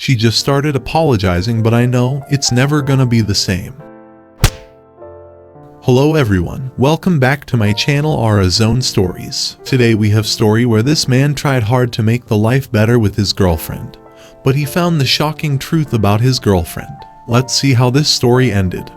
She just started apologizing, but I know it's never gonna be the same. Hello everyone, welcome back to my channel Aura Zone Stories. Today we have a story where this man tried hard to make the life better with his girlfriend, but he found the shocking truth about his girlfriend. Let's see how this story ended.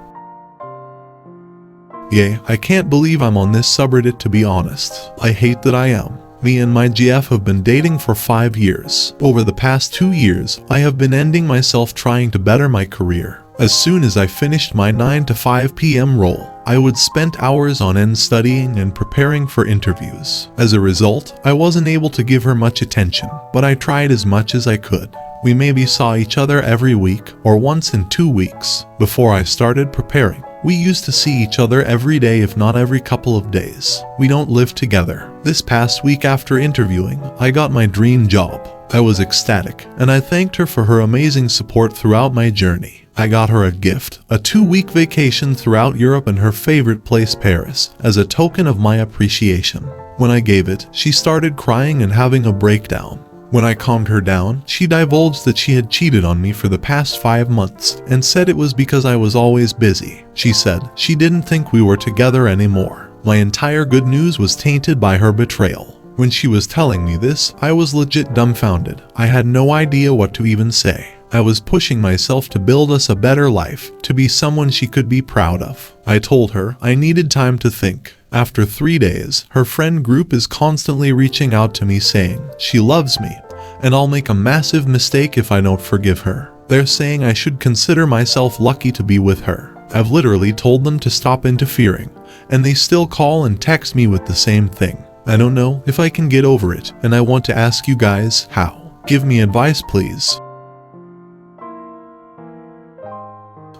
Yeah, I can't believe I'm on this subreddit, to be honest. I hate that I am. Me and my GF have been dating for 5 years. Over the past 2 years, I have been ending myself trying to better my career. As soon as I finished my 9 to 5 p.m. role, I would spend hours on end studying and preparing for interviews. As a result, I wasn't able to give her much attention, but I tried as much as I could. We maybe saw each other every week or once in 2 weeks. Before I started preparing, we used to see each other every day, if not every couple of days. We don't live together. This past week after interviewing, I got my dream job. I was ecstatic, and I thanked her for her amazing support throughout my journey. I got her a gift, a 2-week vacation throughout Europe and her favorite place, Paris, as a token of my appreciation. When I gave it, she started crying and having a breakdown. When I calmed her down, she divulged that she had cheated on me for the past 5 months and said it was because I was always busy. She said she didn't think we were together anymore. My entire good news was tainted by her betrayal. When she was telling me this, I was legit dumbfounded. I had no idea what to even say. I was pushing myself to build us a better life, to be someone she could be proud of. I told her I needed time to think. After 3 days, her friend group is constantly reaching out to me saying she loves me, and I'll make a massive mistake if I don't forgive her. They're saying I should consider myself lucky to be with her. I've literally told them to stop interfering, and they still call and text me with the same thing. I don't know if I can get over it, and I want to ask you guys how. Give me advice, please.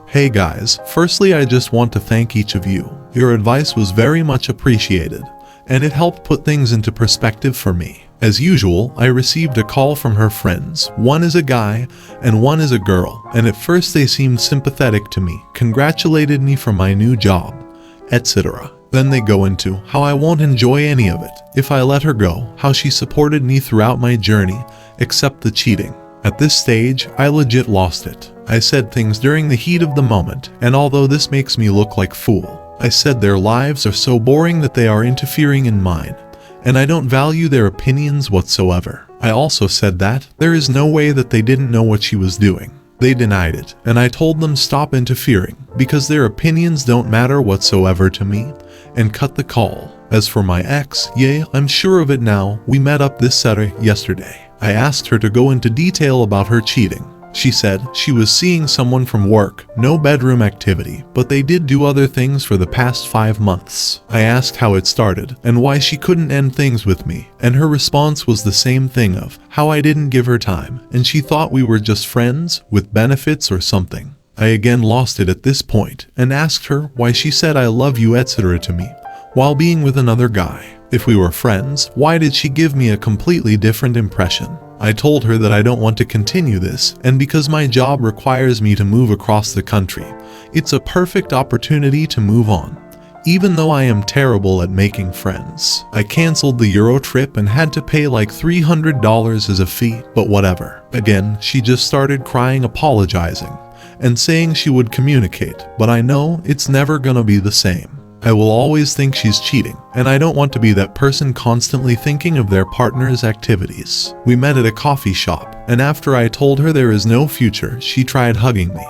Hey guys, firstly I just want to thank each of you. Your advice was very much appreciated, and it helped put things into perspective for me. As usual, I received a call from her friends. One is a guy and one is a girl, and at first they seemed sympathetic to me, congratulated me for my new job, etc. Then they go into how I won't enjoy any of it if I let her go, how she supported me throughout my journey, except the cheating. At this stage, I legit lost it. I said things during the heat of the moment, and although this makes me look like fool, I said their lives are so boring that they are interfering in mine, and I don't value their opinions whatsoever. I also said that there is no way that they didn't know what she was doing. They denied it, and I told them stop interfering, because their opinions don't matter whatsoever to me, and cut the call. As for my ex, yeah, I'm sure of it now. We met up this Saturday yesterday. I asked her to go into detail about her cheating. She said she was seeing someone from work, no bedroom activity, but they did do other things for the past 5 months. I asked how it started and why she couldn't end things with me, and her response was the same thing of how I didn't give her time and she thought we were just friends with benefits or something. I again lost it at this point and asked her why she said I love you etc. to me while being with another guy. If we were friends, why did she give me a completely different impression? I told her that I don't want to continue this, and because my job requires me to move across the country, it's a perfect opportunity to move on. Even though I am terrible at making friends, I canceled the Euro trip and had to pay like $300 as a fee, but whatever. Again, she just started crying, apologizing, and saying she would communicate, but I know it's never gonna be the same. I will always think she's cheating, and I don't want to be that person constantly thinking of their partner's activities. We met at a coffee shop, and after I told her there is no future, she tried hugging me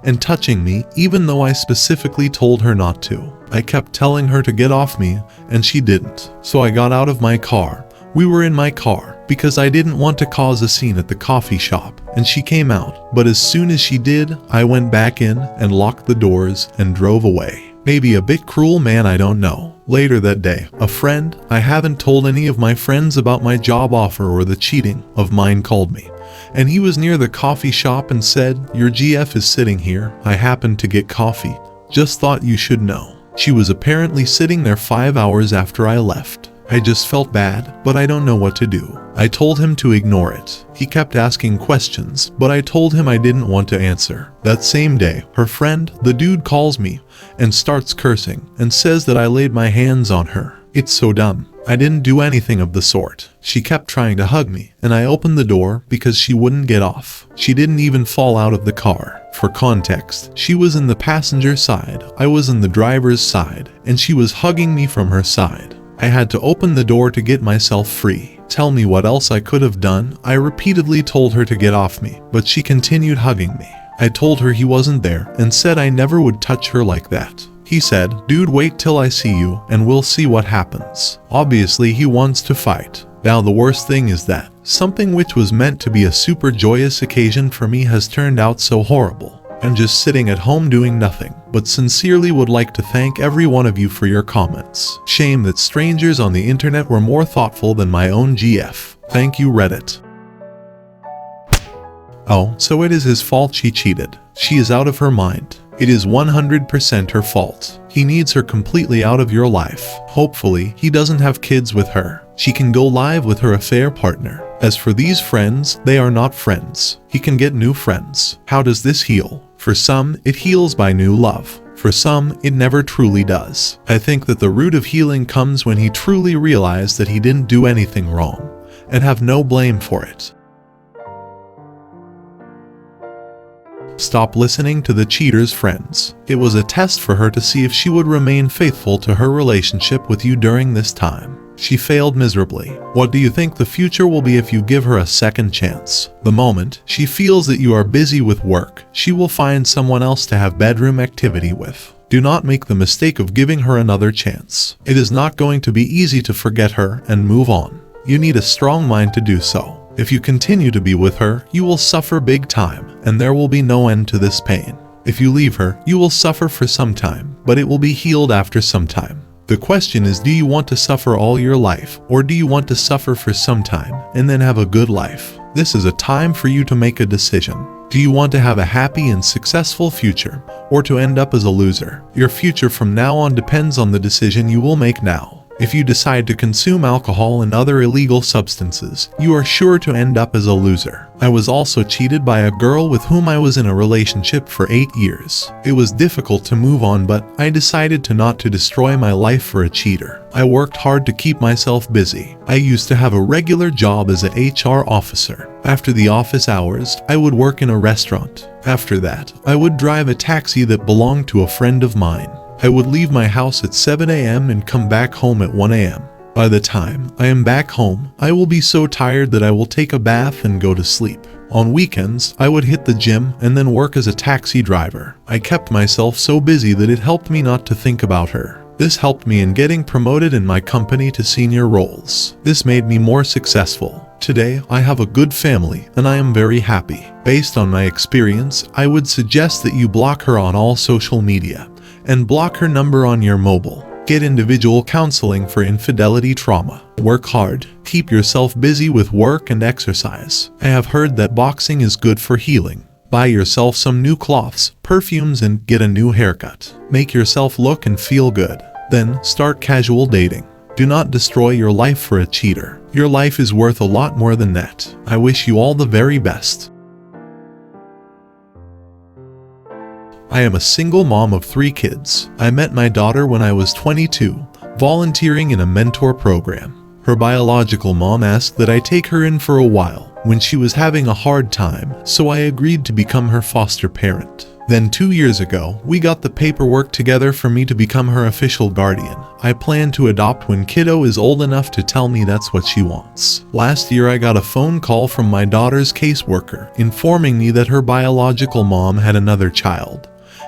and touching me even though I specifically told her not to. I kept telling her to get off me, and she didn't. So I got out of my car. We were in my car because I didn't want to cause a scene at the coffee shop, and she came out. But as soon as she did, I went back in and locked the doors and drove away. Maybe a bit cruel, man, I don't know. Later that day, a friend I haven't told any of my friends about my job offer or the cheating of mine called me, and he was near the coffee shop and said, "Your GF is sitting here. I happened to get coffee. Just thought you should know." She was apparently sitting there 5 hours after I left. I just felt bad, but I don't know what to do. I told him to ignore it. He kept asking questions, but I told him I didn't want to answer. That same day, her friend, the dude, calls me and starts cursing and says that I laid my hands on her. It's so dumb. I didn't do anything of the sort. She kept trying to hug me, and I opened the door because she wouldn't get off. She didn't even fall out of the car. For context, she was in the passenger side, I was in the driver's side, and she was hugging me from her side. I had to open the door to get myself free. Tell me what else I could have done. I repeatedly told her to get off me, but she continued hugging me. I told her he wasn't there and said I never would touch her like that. He said, "Dude, wait till I see you and we'll see what happens." Obviously, he wants to fight. Now the worst thing is that something which was meant to be a super joyous occasion for me has turned out so horrible. I'm just sitting at home doing nothing, but sincerely would like to thank every one of you for your comments. Shame that strangers on the internet were more thoughtful than my own GF. Thank you, Reddit. Oh, so it is his fault she cheated. She is out of her mind. It is 100% her fault. He needs her completely out of your life. Hopefully, he doesn't have kids with her. She can go live with her affair partner. As for these friends, they are not friends. He can get new friends. How does this heal? For some, it heals by new love. For some, it never truly does. I think that the root of healing comes when he truly realized that he didn't do anything wrong, and have no blame for it. Stop listening to the cheater's friends. It was a test for her to see if she would remain faithful to her relationship with you during this time. She failed miserably. What do you think the future will be if you give her a second chance? The moment she feels that you are busy with work, she will find someone else to have bedroom activity with. Do not make the mistake of giving her another chance. It is not going to be easy to forget her and move on. You need a strong mind to do so. If you continue to be with her, you will suffer big time, and there will be no end to this pain. If you leave her, you will suffer for some time, but it will be healed after some time. The question is, do you want to suffer all your life, or do you want to suffer for some time, and then have a good life? This is a time for you to make a decision. Do you want to have a happy and successful future, or to end up as a loser? Your future from now on depends on the decision you will make now. If you decide to consume alcohol and other illegal substances, you are sure to end up as a loser. I was also cheated by a girl with whom I was in a relationship for 8 years. It was difficult to move on, but I decided not to destroy my life for a cheater. I worked hard to keep myself busy. I used to have a regular job as an HR officer. After the office hours, I would work in a restaurant. After that, I would drive a taxi that belonged to a friend of mine. I would leave my house at 7 a.m. and come back home at 1 a.m. By the time I am back home, I will be so tired that I will take a bath and go to sleep. On weekends, I would hit the gym and then work as a taxi driver. I kept myself so busy that it helped me not to think about her. This helped me in getting promoted in my company to senior roles. This made me more successful. Today, I have a good family and I am very happy. Based on my experience, I would suggest that you block her on all social media and block her number on your mobile. Get individual counseling for infidelity trauma. Work hard. Keep yourself busy with work and exercise. I have heard that boxing is good for healing. Buy yourself some new cloths, perfumes, and get a new haircut. Make yourself look and feel good. Then start casual dating. Do not destroy your life for a cheater. Your life is worth a lot more than that. I wish you all the very best. I am a single mom of 3 kids. I met my daughter when I was 22, volunteering in a mentor program. Her biological mom asked that I take her in for a while when she was having a hard time, so I agreed to become her foster parent. Then 2 years ago, we got the paperwork together for me to become her official guardian. I plan to adopt when kiddo is old enough to tell me that's what she wants. Last year I got a phone call from my daughter's caseworker informing me that her biological mom had another child,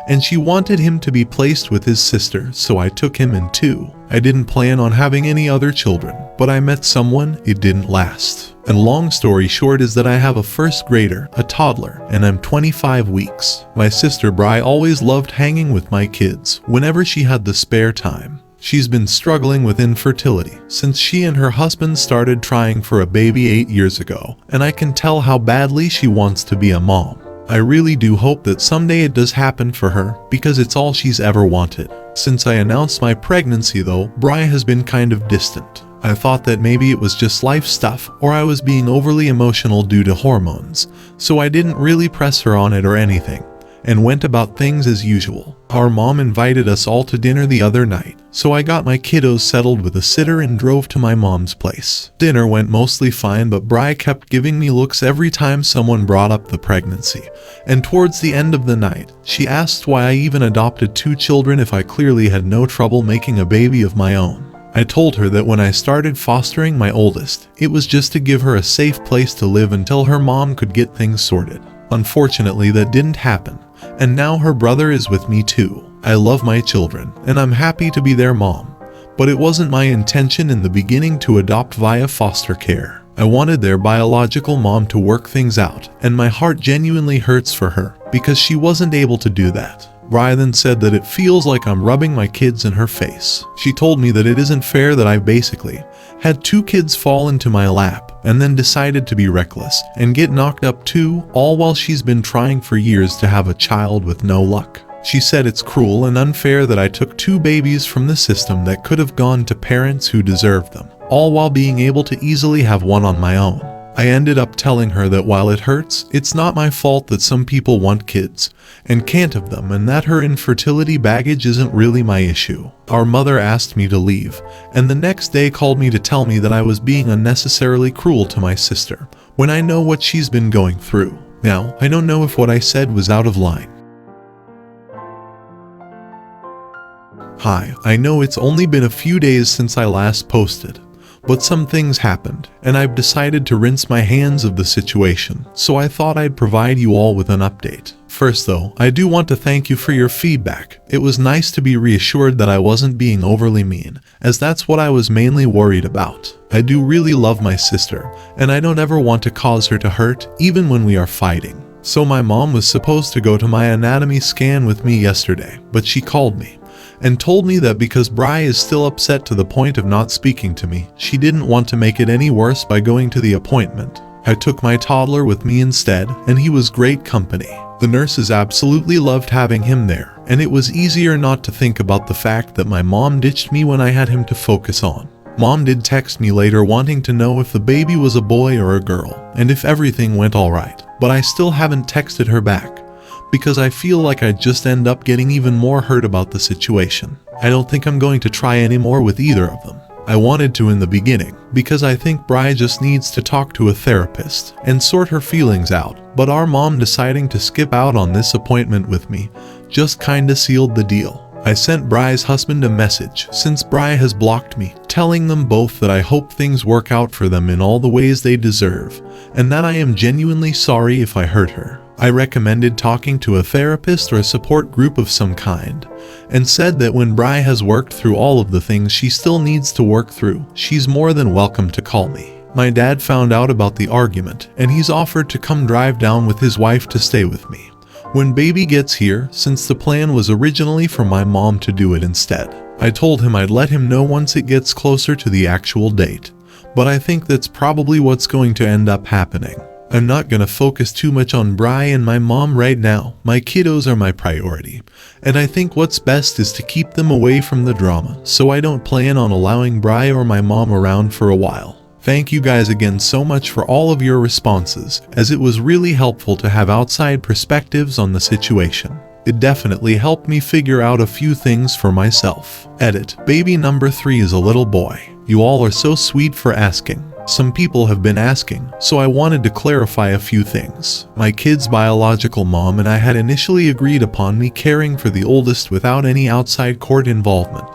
and she wanted him to be placed with his sister, so I took him in too. I didn't plan on having any other children, but I met someone, it didn't last. And long story short is that I have a first grader, a toddler, and I'm 25 weeks. My sister Bri always loved hanging with my kids whenever she had the spare time. She's been struggling with infertility since she and her husband started trying for a baby 8 years ago, and I can tell how badly she wants to be a mom. I really do hope that someday it does happen for her, because it's all she's ever wanted. Since I announced my pregnancy though, Bri has been kind of distant. I thought that maybe it was just life stuff, or I was being overly emotional due to hormones, so I didn't really press her on it or anything. and went about things as usual. Our mom invited us all to dinner the other night, so I got my kiddos settled with a sitter and drove to my mom's place. Dinner went mostly fine, but Bri kept giving me looks every time someone brought up the pregnancy, and towards the end of the night, she asked why I even adopted 2 children if I clearly had no trouble making a baby of my own. I told her that when I started fostering my oldest, it was just to give her a safe place to live until her mom could get things sorted. Unfortunately, that didn't happen, and now her brother is with me too. I love my children, and I'm happy to be their mom, but it wasn't my intention in the beginning to adopt via foster care. I wanted their biological mom to work things out, and my heart genuinely hurts for her because she wasn't able to do that. Bri then said that it feels like I'm rubbing my kids in her face. She told me that it isn't fair that I basically had 2 kids fall into my lap and then decided to be reckless and get knocked up too, all while she's been trying for years to have a child with no luck. She said it's cruel and unfair that I took 2 babies from the system that could have gone to parents who deserved them, all while being able to easily have one on my own. I ended up telling her that while it hurts, it's not my fault that some people want kids and can't have them, and that her infertility baggage isn't really my issue. Our mother asked me to leave, and the next day called me to tell me that I was being unnecessarily cruel to my sister, when I know what she's been going through. Now, I don't know if what I said was out of line. Hi, I know it's only been a few days since I last posted, but some things happened, and I've decided to rinse my hands of the situation, so I thought I'd provide you all with an update. First though, I do want to thank you for your feedback. It was nice to be reassured that I wasn't being overly mean, as that's what I was mainly worried about. I do really love my sister, and I don't ever want to cause her to hurt, even when we are fighting. So my mom was supposed to go to my anatomy scan with me yesterday, but she called me and told me that because Bri is still upset to the point of not speaking to me, she didn't want to make it any worse by going to the appointment. I took my toddler with me instead, and he was great company. The nurses absolutely loved having him there, and it was easier not to think about the fact that my mom ditched me when I had him to focus on. Mom did text me later wanting to know if the baby was a boy or a girl, and if everything went alright, but I still haven't texted her back, because I feel like I'd just end up getting even more hurt about the situation. I don't think I'm going to try anymore with either of them. I wanted to in the beginning, because I think Bri just needs to talk to a therapist and sort her feelings out, but our mom deciding to skip out on this appointment with me just kinda sealed the deal. I sent Bri's husband a message, since Bri has blocked me, telling them both that I hope things work out for them in all the ways they deserve, and that I am genuinely sorry if I hurt her. I recommended talking to a therapist or a support group of some kind, and said that when Bri has worked through all of the things she still needs to work through, she's more than welcome to call me. My dad found out about the argument, and he's offered to come drive down with his wife to stay with me when baby gets here, since the plan was originally for my mom to do it instead. I told him I'd let him know once it gets closer to the actual date, but I think that's probably what's going to end up happening. I'm not gonna focus too much on Bri and my mom right now. My kiddos are my priority, and I think what's best is to keep them away from the drama, so I don't plan on allowing Bri or my mom around for a while. Thank you guys again so much for all of your responses, as it was really helpful to have outside perspectives on the situation. It definitely helped me figure out a few things for myself. Edit. Baby number 3 is a little boy. You all are so sweet for asking. Some people have been asking, so I wanted to clarify a few things. My kid's biological mom and I had initially agreed upon me caring for the oldest without any outside court involvement.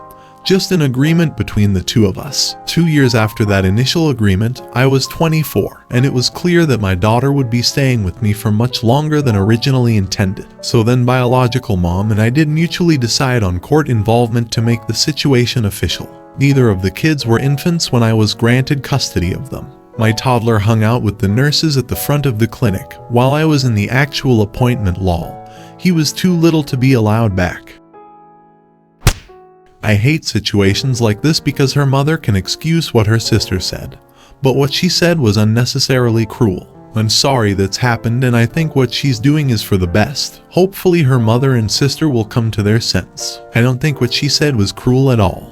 Just an agreement between the two of us. 2 years after that initial agreement, I was 24, and it was clear that my daughter would be staying with me for much longer than originally intended. So then biological mom and I did mutually decide on court involvement to make the situation official. Neither of the kids were infants when I was granted custody of them. My toddler hung out with the nurses at the front of the clinic while I was in the actual appointment lol. He was too little to be allowed back. I hate situations like this because her mother can excuse what her sister said, but what she said was unnecessarily cruel. I'm sorry that's happened, and I think what she's doing is for the best. Hopefully her mother and sister will come to their sense. I don't think what she said was cruel at all.